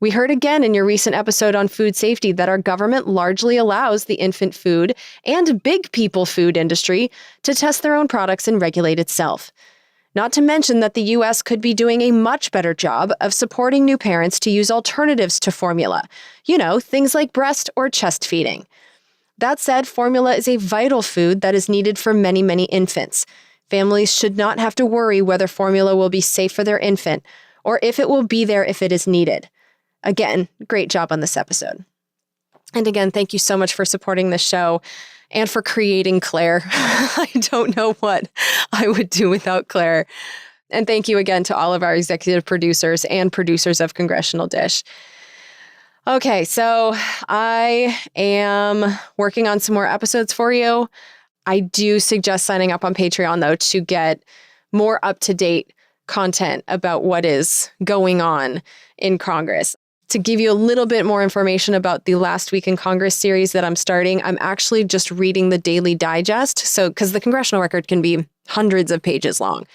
Speaker 4: We heard again in your recent episode on food safety that our government largely allows the infant food and big people food industry to test their own products and regulate itself. Not to mention that the U.S. could be doing a much better job of supporting new parents to use alternatives to formula. Things like breast or chest feeding. That said, formula is a vital food that is needed for many, many infants. Families should not have to worry whether formula will be safe for their infant or if it will be there if it is needed. Again, great job on this episode. And again, thank you so much for supporting this show and for creating Claire. I don't know what I would do without Claire. And thank you again to all of our executive producers and producers of Congressional Dish. Okay, so I am working on some more episodes for you. I do suggest signing up on Patreon, though, to get more up-to-date content about what is going on in Congress. To give you a little bit more information about the Last Week in Congress series that I'm starting, I'm actually just reading the Daily Digest. So, because the Congressional Record can be hundreds of pages long.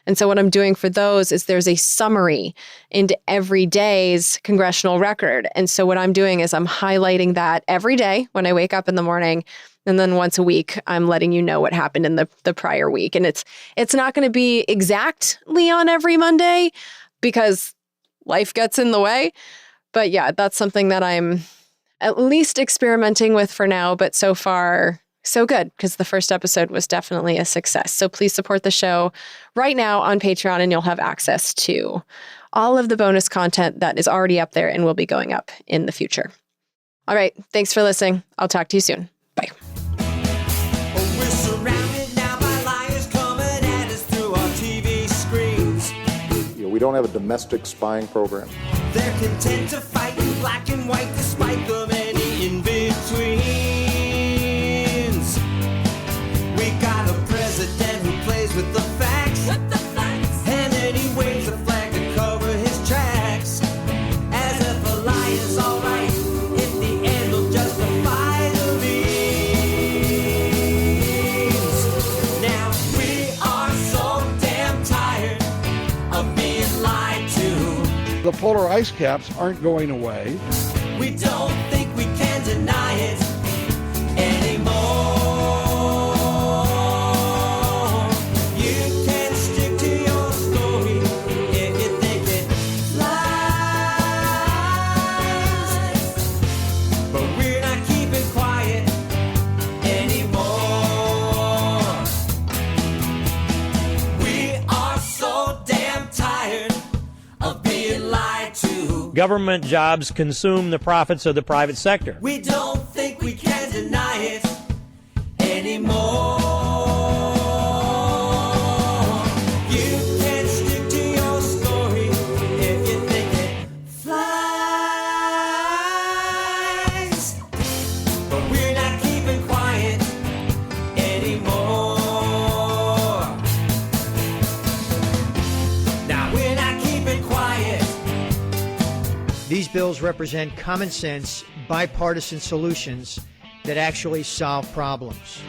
Speaker 4: And so what I'm doing for those is there's a summary into every day's Congressional Record. And so what I'm doing is I'm highlighting that every day when I wake up in the morning. And then once a week, I'm letting you know what happened in the prior week. And it's not going to be exactly on every Monday because life gets in the way. But yeah, that's something that I'm at least experimenting with for now, but so far, so good, because the first episode was definitely a success. So please support the show right now on Patreon, and you'll have access to all of the bonus content that is already up there and will be going up in the future. All right, thanks for listening. I'll talk to you soon. Bye.
Speaker 3: We're surrounded now by liars coming at us through our TV screens.
Speaker 13: We don't have a domestic spying program.
Speaker 3: They're content to fight in black and white despite the many in-betweens. We got a president who plays with the facts. And then he waves a flag to cover his tracks. As if a lie is alright if the end will justify the means. Now we are so damn tired of being lied to.
Speaker 14: The polar ice caps aren't going away.
Speaker 3: We don't think we can deny it anymore. You can stick to your story if you think it lies. But we're not keeping quiet anymore. We are so damn tired of being lied to.
Speaker 15: Government jobs consume the profits of the private sector.
Speaker 3: We don't think we can deny it anymore. You can stick to your story if you think it flies. But we're not keeping quiet anymore. Now we're not keeping quiet.
Speaker 15: These bills represent common sense, bipartisan solutions that actually solve problems.